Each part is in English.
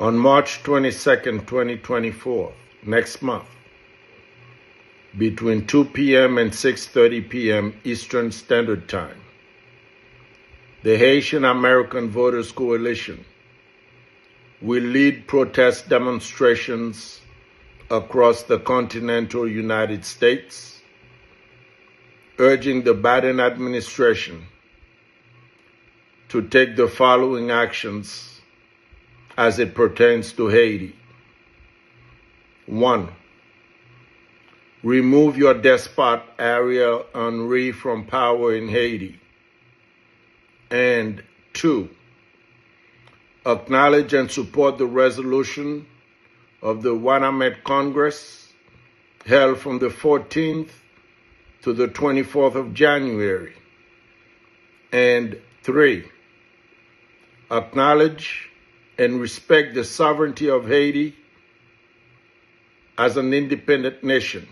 On March 22nd, 2024, next month, between 2 p.m. and 6:30 p.m. Eastern Standard Time, the Haitian American Voters Coalition will lead protest demonstrations across the continental United States, urging the Biden administration to take the following actions as it pertains to Haiti. 1. Remove your despot Ariel Henry from power in Haiti. And 2. Acknowledge and support the resolution of the Wanamèt Congress held from the 14th to the 24th of January. And 3. Acknowledge and respect the sovereignty of Haiti as an independent nation.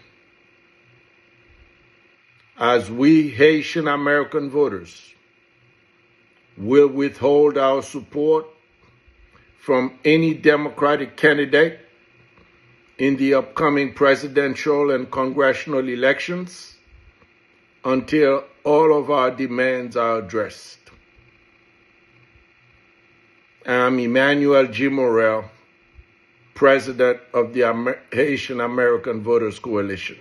As we Haitian American voters will withhold our support from any Democratic candidate in the upcoming presidential and congressional elections until all of our demands are addressed. I'm Emmanuel G. Morel, President of the Haitian American Voters Coalition.